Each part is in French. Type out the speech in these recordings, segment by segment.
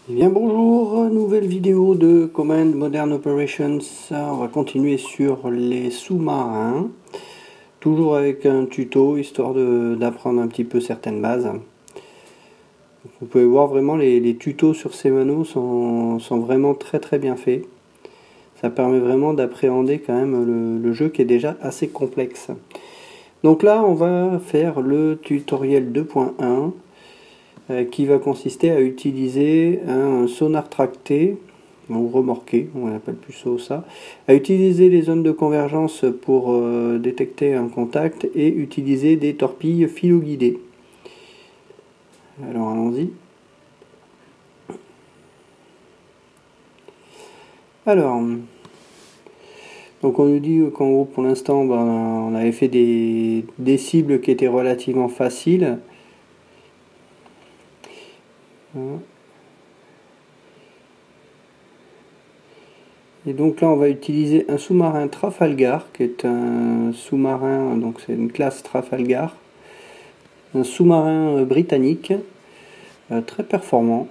Eh bien bonjour, nouvelle vidéo de Command Modern Operations. On va continuer sur les sous-marins, toujours avec un tuto histoire d'apprendre un petit peu certaines bases. Vous pouvez voir vraiment les tutos sur ces manuaux sont vraiment très bien faits. Ça permet vraiment d'appréhender quand même le jeu qui est déjà assez complexe. Donc là on va faire le tutoriel 2.1 qui va consister à utiliser un sonar tracté ou remorqué, on appelle plus ça, à utiliser les zones de convergence pour détecter un contact et utiliser des torpilles philo-guidées. Alors allons-y. Alors, donc on nous dit qu'en gros pour l'instant on avait fait des cibles qui étaient relativement faciles. Et donc là on va utiliser un sous-marin Trafalgar qui est un sous-marin, donc c'est une classe Trafalgar, un sous-marin britannique très performant.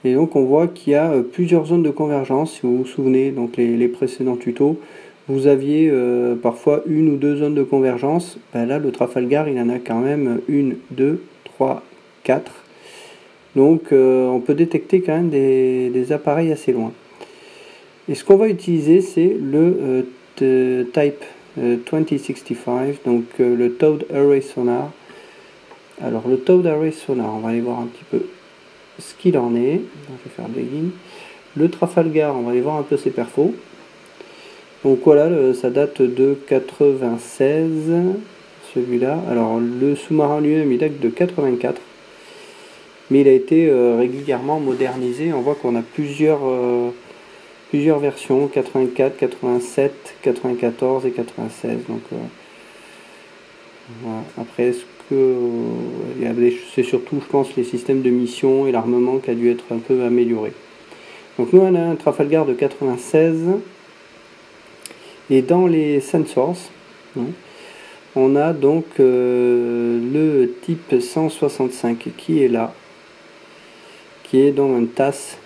Et donc on voit qu'il y a plusieurs zones de convergence. Si vous vous souvenez, donc les précédents tutos, vous aviez parfois une ou deux zones de convergence. Ben là le Trafalgar il en a quand même une, deux, trois, quatre. Donc on peut détecter quand même des appareils assez loin. Et ce qu'on va utiliser, c'est le Type 2065, donc le Towed Array Sonar. Alors le Towed Array Sonar, on va aller voir un petit peu ce qu'il en est. Donc, je vais faire begin. Le Trafalgar, on va aller voir un peu ses perfos. Donc voilà, ça date de 96, celui-là. Alors le sous-marin lui-même, il date de 84. Mais il a été régulièrement modernisé. On voit qu'on a plusieurs versions, 84, 87, 94 et 96. Donc voilà. Après, c'est surtout, je pense, les systèmes de mission et l'armement qui a dû être un peu amélioré. Donc nous on a un Trafalgar de 96 et dans les sensors, on a donc le type 165 qui est là, qui est dans un TAS.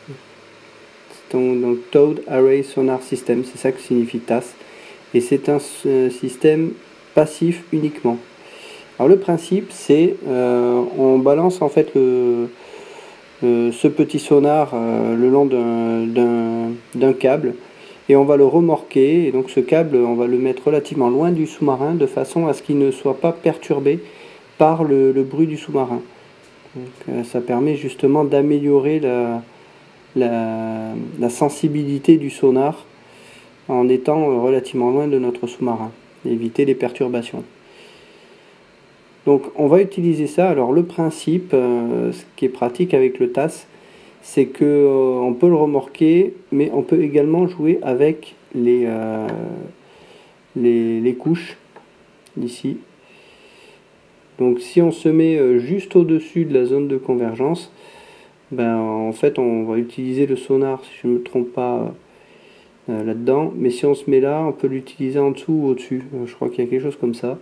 Donc Towed Array Sonar System, c'est ça que signifie TAS, et c'est un système passif uniquement. Alors le principe c'est on balance en fait ce petit sonar le long d'un câble et on va le remorquer, et donc ce câble on va le mettre relativement loin du sous-marin de façon à ce qu'il ne soit pas perturbé par le bruit du sous-marin. Ça permet justement d'améliorer la sensibilité du sonar en étant relativement loin de notre sous-marin, éviter les perturbations. Donc on va utiliser ça. Alors le principe, ce qui est pratique avec le TAS, c'est que on peut le remorquer, mais on peut également jouer avec les couches ici. Donc si on se met juste au-dessus de la zone de convergence, ben, en fait on va utiliser le sonar, si je ne me trompe pas, là-dedans. Mais si on se met là, on peut l'utiliser en dessous ou au-dessus. Je crois qu'il y a quelque chose comme ça.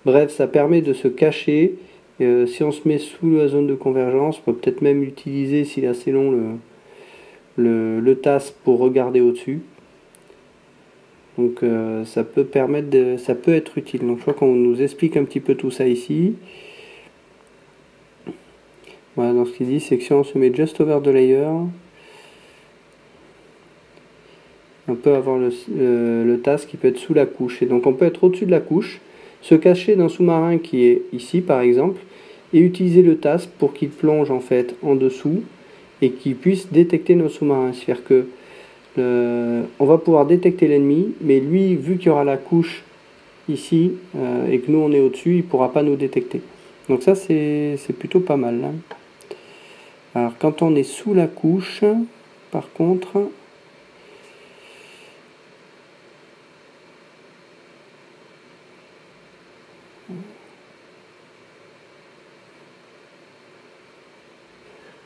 Bref, ça permet de se cacher. Si on se met sous la zone de convergence, on peut peut-être même utiliser, s'il est assez long, le TAS pour regarder au-dessus. Donc ça peut être utile. Donc je crois qu'on nous explique un petit peu tout ça ici. Voilà, donc ce qu'il dit, c'est que si on se met just over the layer, on peut avoir le TAS qui peut être sous la couche. Et donc on peut être au-dessus de la couche, se cacher d'un sous-marin qui est ici par exemple, et utiliser le TAS pour qu'il plonge en fait en dessous et qu'il puisse détecter nos sous-marins. C'est-à-dire que on va pouvoir détecter l'ennemi, mais lui, vu qu'il y aura la couche ici et que nous on est au-dessus, il ne pourra pas nous détecter. Donc ça c'est plutôt pas mal. Hein. Alors quand on est sous la couche, par contre,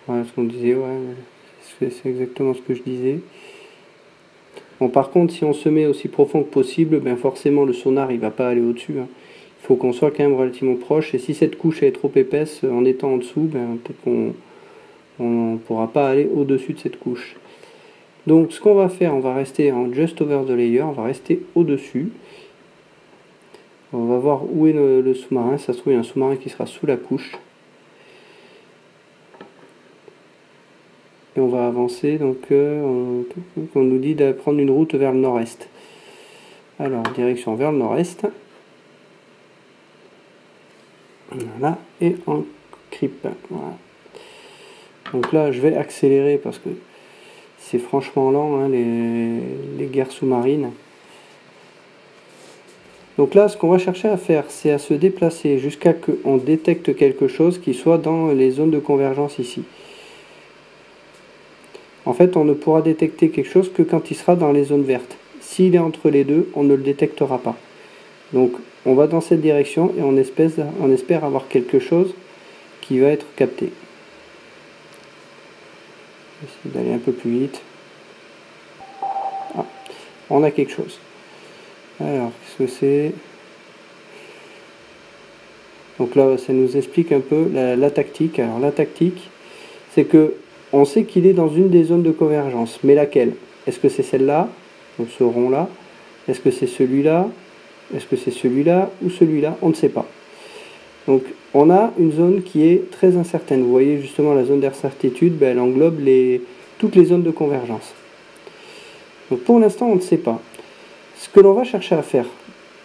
voilà ce qu'on disait, ouais, c'est exactement ce que je disais. Bon, par contre, si on se met aussi profond que possible, ben forcément le sonar il va pas aller au-dessus. Hein. Il faut qu'on soit quand même relativement proche. Et si cette couche est trop épaisse, en étant en dessous, ben peut-être on ne pourra pas aller au-dessus de cette couche. Donc ce qu'on va faire, on va rester en just over the layer, on va rester au-dessus. On va voir où est le sous-marin. Ça se trouve, il y a un sous-marin qui sera sous la couche. Et on va avancer. Donc on nous dit de prendre une route vers le nord-est. Alors, direction vers le nord-est. Voilà. Et en creep. Voilà. Donc là, je vais accélérer parce que c'est franchement lent, hein, les guerres sous-marines. Donc là, ce qu'on va chercher à faire, c'est à se déplacer jusqu'à ce qu'on détecte quelque chose qui soit dans les zones de convergence ici. En fait, on ne pourra détecter quelque chose que quand il sera dans les zones vertes. S'il est entre les deux, on ne le détectera pas. Donc, on va dans cette direction et on espère avoir quelque chose qui va être capté. Je vais essayer d'aller un peu plus vite. Ah, on a quelque chose. Alors, qu'est-ce que c'est? Donc là, ça nous explique un peu la tactique. Alors, la tactique, c'est que on sait qu'il est dans une des zones de convergence. Mais laquelle? Est-ce que c'est celle-là? Donc ce rond-là? Est-ce que c'est celui-là? Est-ce que c'est celui-là ou celui-là? On ne sait pas. Donc, on a une zone qui est très incertaine. Vous voyez justement la zone d'incertitude, elle englobe toutes les zones de convergence. Donc, pour l'instant, on ne sait pas. Ce que l'on va chercher à faire,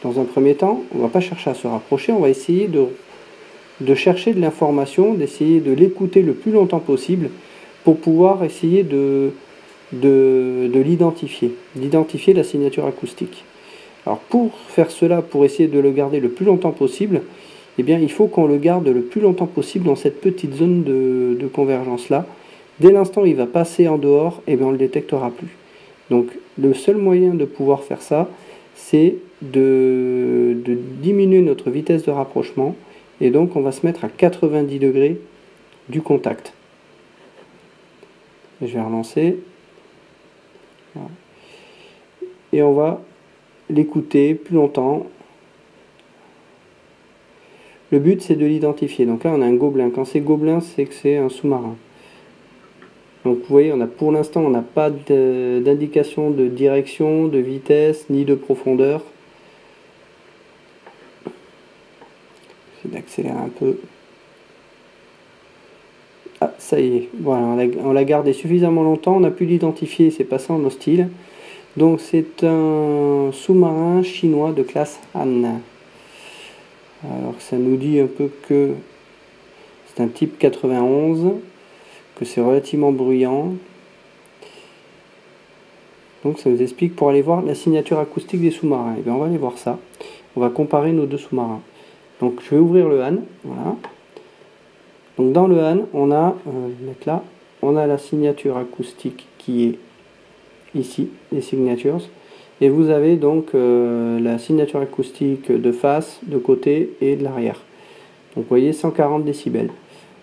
dans un premier temps, on ne va pas chercher à se rapprocher, on va essayer de chercher de l'information, d'essayer de l'écouter le plus longtemps possible pour pouvoir essayer de l'identifier, d'identifier la signature acoustique. Alors pour faire cela, pour essayer de le garder le plus longtemps possible, eh bien, il faut qu'on le garde le plus longtemps possible dans cette petite zone de convergence là. Dès l'instant où il va passer en dehors, eh bien, on ne le détectera plus. Donc le seul moyen de pouvoir faire ça, c'est de diminuer notre vitesse de rapprochement, et donc on va se mettre à 90 degrés du contact. Je vais relancer. Voilà. Et on va l'écouter plus longtemps. Le but, c'est de l'identifier. Donc là, on a un gobelin. Quand c'est gobelin, c'est que c'est un sous-marin. Donc vous voyez, pour l'instant, on n'a pas d'indication de direction, de vitesse, ni de profondeur. J'essaie d'accélérer un peu. Ah, ça y est. Voilà, on l'a gardé suffisamment longtemps. On a pu l'identifier. C'est passé en hostile. Donc c'est un sous-marin chinois de classe Han. Alors ça nous dit un peu que c'est un type 91, que c'est relativement bruyant. Donc ça nous explique pour aller voir la signature acoustique des sous-marins. Et bien on va aller voir ça. On va comparer nos deux sous-marins. Donc je vais ouvrir le Han. Voilà. Donc dans le Han, on a, mettre là, on a la signature acoustique qui est ici, les signatures. Et vous avez donc la signature acoustique de face, de côté et de l'arrière. Donc vous voyez 140 décibels.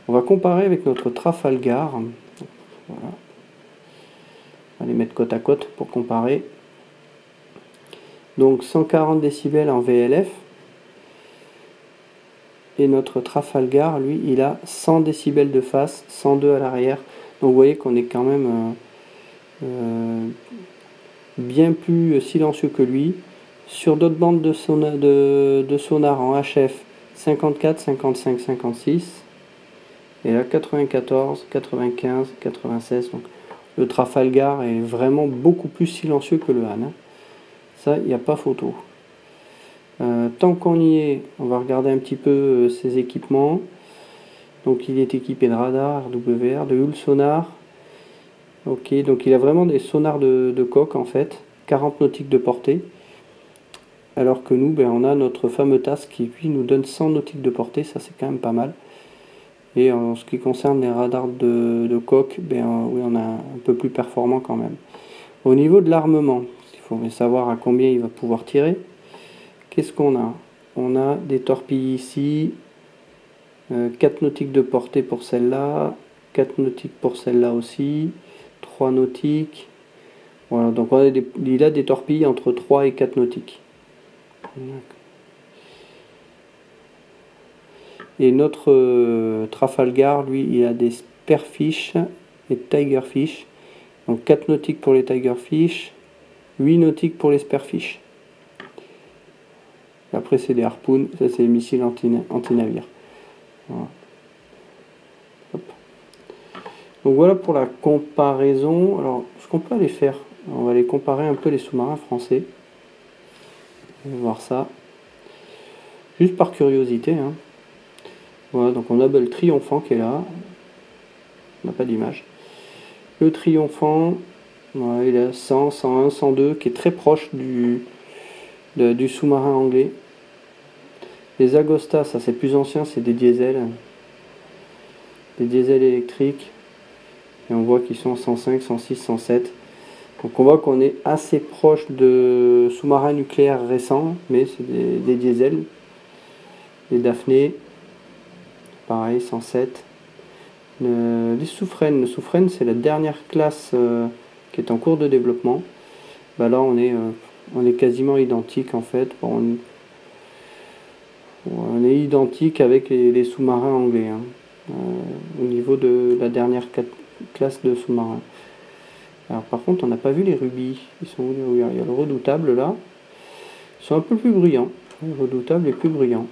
On va comparer avec notre Trafalgar. Voilà. On va les mettre côte à côte pour comparer. Donc 140 décibels en VLF. Et notre Trafalgar, lui, il a 100 décibels de face, 102 à l'arrière. Donc vous voyez qu'on est quand même bien plus silencieux que lui. Sur d'autres bandes de sonar en HF, 54, 55, 56. Et là, 94, 95, 96. Donc le Trafalgar est vraiment beaucoup plus silencieux que le Han. Hein. Ça, il n'y a pas photo. Tant qu'on y est, on va regarder un petit peu ses équipements. Donc il est équipé de radar, RWR, de hull sonar. Ok, donc il a vraiment des sonars de coque en fait, 40 nautiques de portée. Alors que nous, on a notre fameux TAS qui lui nous donne 100 nautiques de portée, ça c'est quand même pas mal. Et en ce qui concerne les radars de coque, oui, on a un peu plus performant quand même. Au niveau de l'armement, il faut savoir à combien il va pouvoir tirer. Qu'est-ce qu'on a? On a des torpilles ici, 4 nautiques de portée pour celle-là, 4 nautiques pour celle-là aussi, 3 nautiques. Voilà, donc il a des torpilles entre 3 et 4 nautiques. Et notre Trafalgar, lui, il a des Spearfish et Tigerfish. Donc 4 nautiques pour les Tigerfish, 8 nautiques pour les Spearfish. Et après c'est des harpoons, ça c'est les missiles anti-navires. Voilà. Donc voilà pour la comparaison. Alors ce qu'on peut aller faire, on va aller comparer un peu les sous-marins français. On va voir ça. Juste par curiosité. Hein. Voilà, donc on a le Triomphant qui est là. On n'a pas d'image. Le Triomphant, voilà, il a 100, 101, 102, qui est très proche du sous-marin anglais. Les Agosta, ça c'est plus ancien, c'est des diesels. Des diesels électriques. Et on voit qu'ils sont 105, 106, 107. Donc on voit qu'on est assez proche de sous-marins nucléaires récents, mais c'est des diesels. Les Daphné, pareil, 107. Les Soufresnes, le Soufresne c'est la dernière classe qui est en cours de développement. Bah là on est quasiment identique en fait. Bon, on est identique avec les sous-marins anglais hein, au niveau de la dernière classe de sous-marins. Alors par contre on n'a pas vu les rubis. Ils sont où les rubis? Il y a le Redoutable là. Ils sont un peu plus bruyants. Le Redoutable est plus brillant.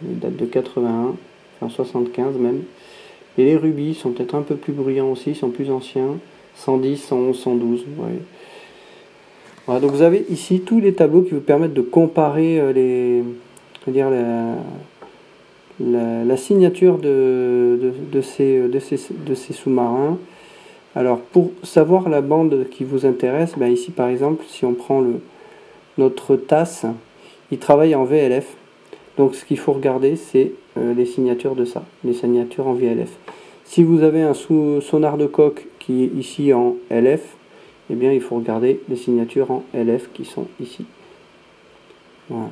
Il date de 81, enfin 75 même. Et les rubis sont peut-être un peu plus bruyants aussi, ils sont plus anciens. 110, 111, 112. Ouais. Voilà, donc vous avez ici tous les tableaux qui vous permettent de comparer la signature de ces sous-marins. Alors pour savoir la bande qui vous intéresse, ben ici par exemple, si on prend notre TASS, il travaille en VLF. Donc ce qu'il faut regarder, c'est les signatures de ça, les signatures en VLF. Si vous avez un sonar de coque qui est ici en LF, eh bien il faut regarder les signatures en LF qui sont ici. Voilà.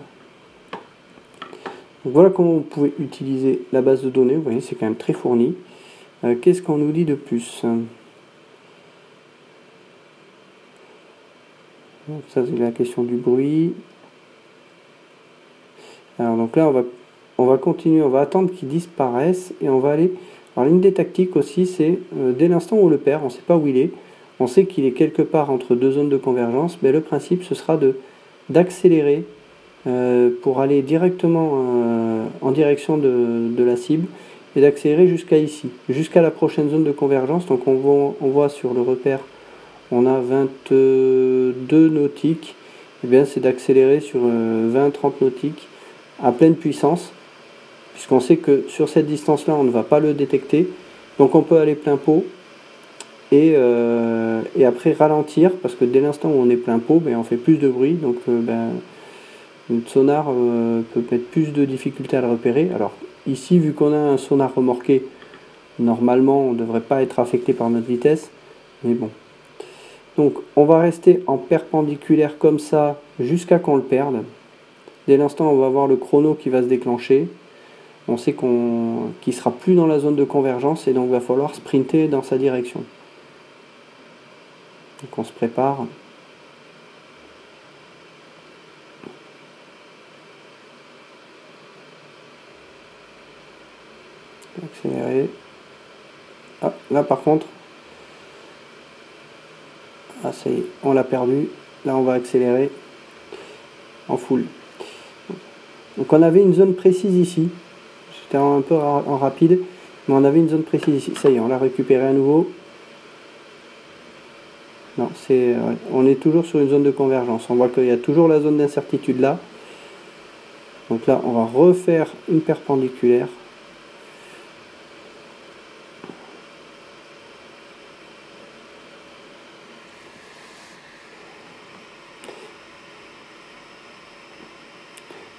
Donc voilà comment vous pouvez utiliser la base de données. Vous voyez, c'est quand même très fourni. Qu'est-ce qu'on nous dit de plus? Donc ça c'est la question du bruit. Alors donc là on va continuer, on va attendre qu'ils disparaissent et on va aller. Alors l'une des tactiques aussi c'est dès l'instant où on le perd, on ne sait pas où il est, on sait qu'il est quelque part entre deux zones de convergence, mais le principe ce sera d'accélérer pour aller directement en direction de la cible et d'accélérer jusqu'à ici, jusqu'à la prochaine zone de convergence. Donc on voit sur le repère on a 22 nautiques, et bien c'est d'accélérer sur 20-30 nautiques à pleine puissance, puisqu'on sait que sur cette distance là on ne va pas le détecter, donc on peut aller plein pot et après ralentir, parce que dès l'instant où on est plein pot, ben, on fait plus de bruit, donc notre sonar peut mettre plus de difficulté à le repérer. Alors ici, vu qu'on a un sonar remorqué, normalement on ne devrait pas être affecté par notre vitesse, mais bon. Donc on va rester en perpendiculaire comme ça jusqu'à qu'on le perde. Dès l'instant on va avoir le chrono qui va se déclencher, on sait qu'il sera plus dans la zone de convergence et donc il va falloir sprinter dans sa direction. Donc on se prépare. Accélérer. Ah, là par contre, ah, ça y est, on l'a perdu. Là on va accélérer en full. Donc on avait une zone précise ici. C'était un peu en rapide, mais on avait une zone précise ici. Ça y est, on l'a récupéré à nouveau. Non, on est toujours sur une zone de convergence. On voit qu'il y a toujours la zone d'incertitude là. Donc là, on va refaire une perpendiculaire.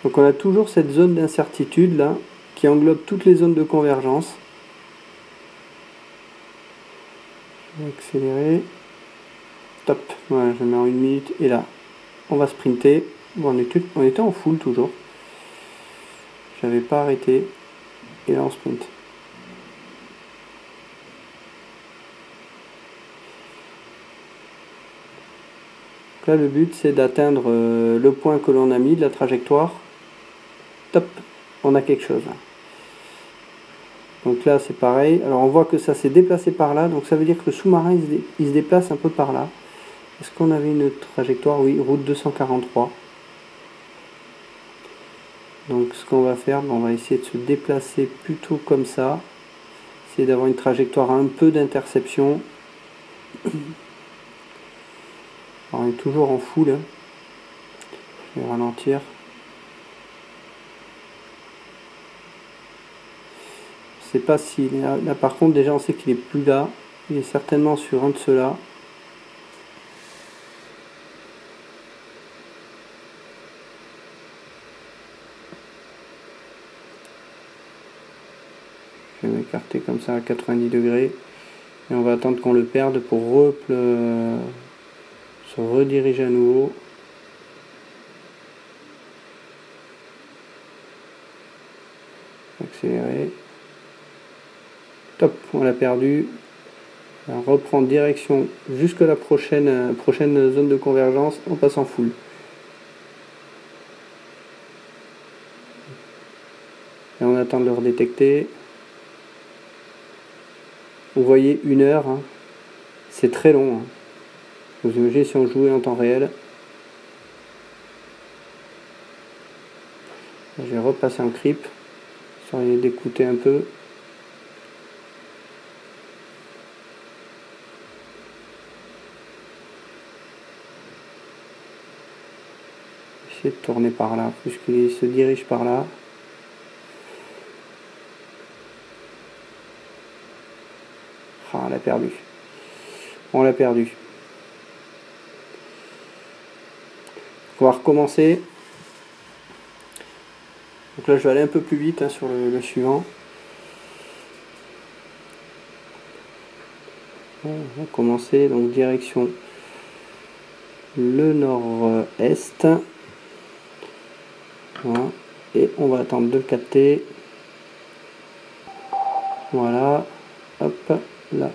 Donc on a toujours cette zone d'incertitude là, qui englobe toutes les zones de convergence. Je vais accélérer. Top, voilà, je mets en 1 minute et là, on va sprinter. Bon, on était en full toujours. J'avais pas arrêté. Et là, on sprint. Donc là, le but, c'est d'atteindre le point que l'on a mis de la trajectoire. Top, on a quelque chose là. Donc là c'est pareil. Alors on voit que ça s'est déplacé par là, donc ça veut dire que le sous-marin il se déplace un peu par là. Est-ce qu'on avait une trajectoire? Oui, route 243. Donc ce qu'on va faire, on va essayer de se déplacer plutôt comme ça. Essayer d'avoir une trajectoire un peu d'interception. On est toujours en full. Hein. Je vais ralentir. Je sais pas si là par contre déjà on sait qu'il est plus là. Il est certainement sur un de ceux-là. Je vais m'écarter comme ça à 90 degrés. Et on va attendre qu'on le perde pour se rediriger à nouveau. Accélérer. Top, on l'a perdu. On va reprendre direction jusqu'à la prochaine zone de convergence en passant full. Et on attend de le redétecter. Vous voyez 1 heure, hein. C'est très long. Hein. Vous imaginez si on jouait en temps réel. Je vais repasser en creep, histoire d'écouter un peu. Essayer de tourner par là, puisqu'il se dirige par là. Ah, on l'a perdu. On l'a perdu. On va recommencer. Donc là je vais aller un peu plus vite hein, sur le suivant. On va commencer donc direction le nord-est. Voilà. Et on va attendre de le capter. Voilà. Hop là.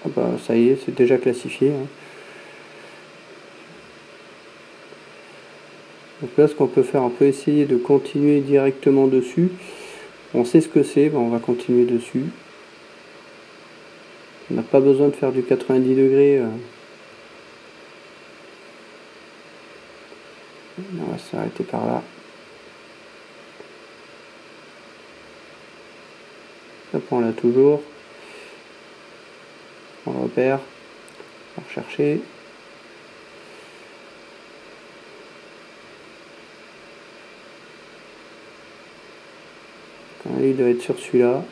Ah bah, ça y est, c'est déjà classifié. Hein. Donc là ce qu'on peut faire, on peut essayer de continuer directement dessus. On sait ce que c'est, on va continuer dessus. On n'a pas besoin de faire du 90 degrés. On va s'arrêter par là. Hop, on l'a toujours. On le repère. On va rechercher. Il doit être sur celui-là.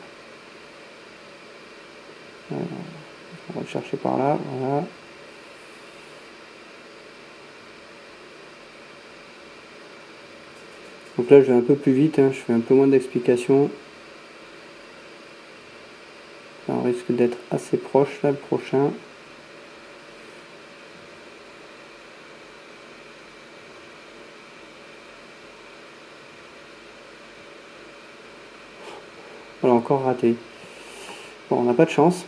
Voilà. On va le chercher par là. Voilà. Donc là je vais un peu plus vite, hein, je fais un peu moins d'explications. On risque d'être assez proche là le prochain. Voilà, encore raté. Bon, on n'a pas de chance.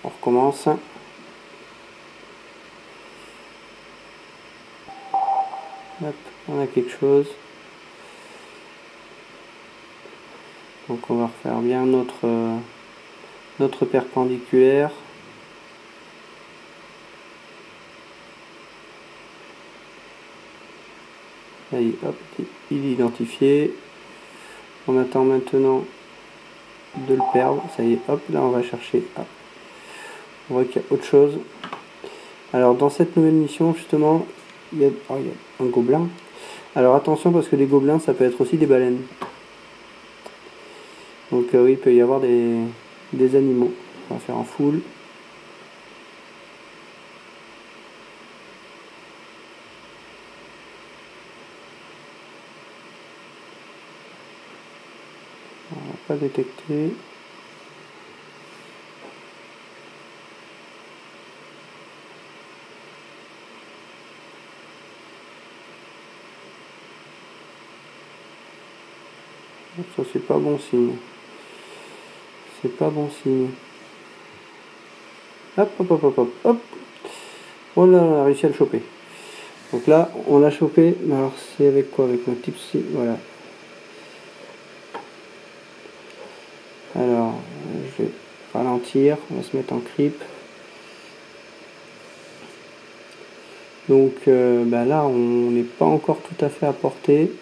On recommence. Hop, on a quelque chose. Donc on va refaire bien notre perpendiculaire. Là, hop, il est identifié. On attend maintenant de le perdre. Ça y est, hop, là on va chercher. Hop. On voit qu'il y a autre chose. Alors dans cette nouvelle mission justement, il y a un gobelin. Alors attention parce que les gobelins ça peut être aussi des baleines. Donc oui, il peut y avoir des animaux. On va faire en full. On va pas détecter. Ça c'est pas bon signe. C'est pas bon signe. Hop, hop, hop, hop, hop, hop. Voilà, on a réussi à le choper. Donc là, on l'a chopé. Alors, c'est avec quoi? Avec notre type-ci. Voilà. Alors, je vais ralentir. On va se mettre en creep. Donc là, on n'est pas encore tout à fait à portée.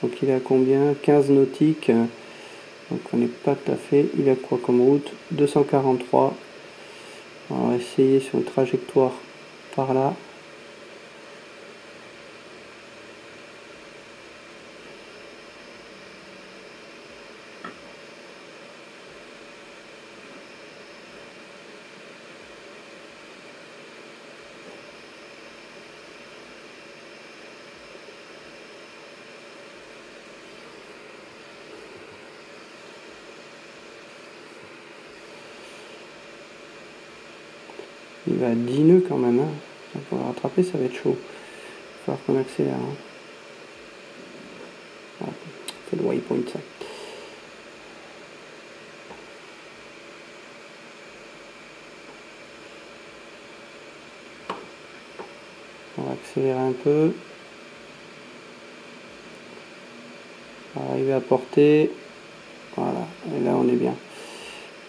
Donc il est à combien? 15 nautiques. Donc on n'est pas tout à fait. Il a quoi comme route? 243. On va essayer sur une trajectoire par là. Il va à 10 nœuds quand même. Hein. Pour le rattraper, ça va être chaud. Il va falloir qu'on accélère. Hein. Ah, c'est le waypoint ça. On va accélérer un peu. On va arriver à porter. Voilà. Et là, on est bien.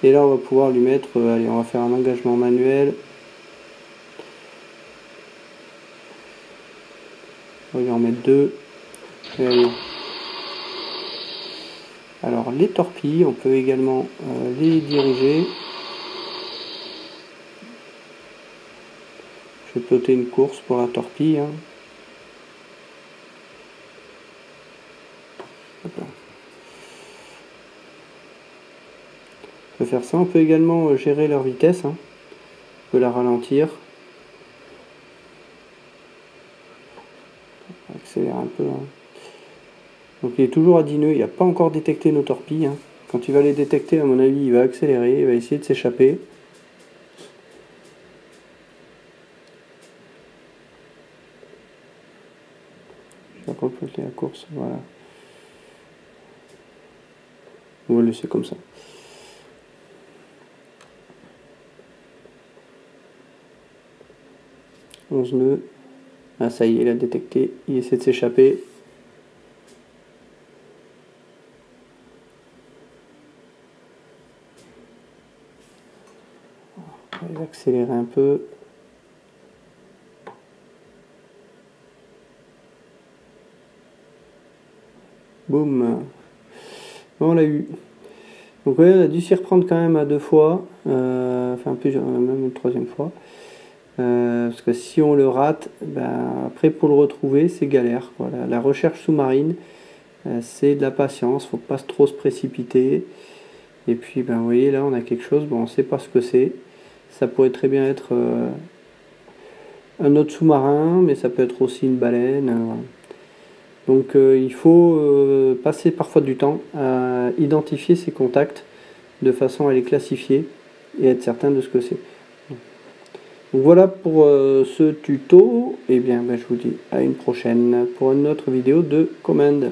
Et là, on va pouvoir lui mettre... allez, on va faire un engagement manuel. On va lui en mettre 2. Et allez. Alors les torpilles, on peut également les diriger. Je vais ploter une course pour la torpille. Hein. On peut faire ça. On peut également gérer leur vitesse. Hein. On peut la ralentir. On va accélérer un peu. Hein. Donc il est toujours à 10 nœuds. Il n'a pas encore détecté nos torpilles. Hein. Quand il va les détecter, à mon avis, il va accélérer. Il va essayer de s'échapper. Je vais reploter la course. Voilà. On va le laisser comme ça. 11 nœuds. Ah ça y est, il a détecté. Il essaie de s'échapper. On va accélérer un peu. Boum. Bon, on l'a eu. Donc ouais, on a dû s'y reprendre quand même à 2 fois. Enfin plusieurs, même une 3e fois. Parce que si on le rate, après pour le retrouver, c'est galère. Voilà. La recherche sous-marine, c'est de la patience. Faut pas trop se précipiter. Et puis vous voyez là, on a quelque chose. Bon, on sait pas ce que c'est. Ça pourrait très bien être un autre sous-marin, mais ça peut être aussi une baleine. Voilà. Donc il faut passer parfois du temps à identifier ces contacts de façon à les classifier et être certain de ce que c'est. Donc voilà pour ce tuto. Et bien je vous dis à une prochaine pour une autre vidéo de commande.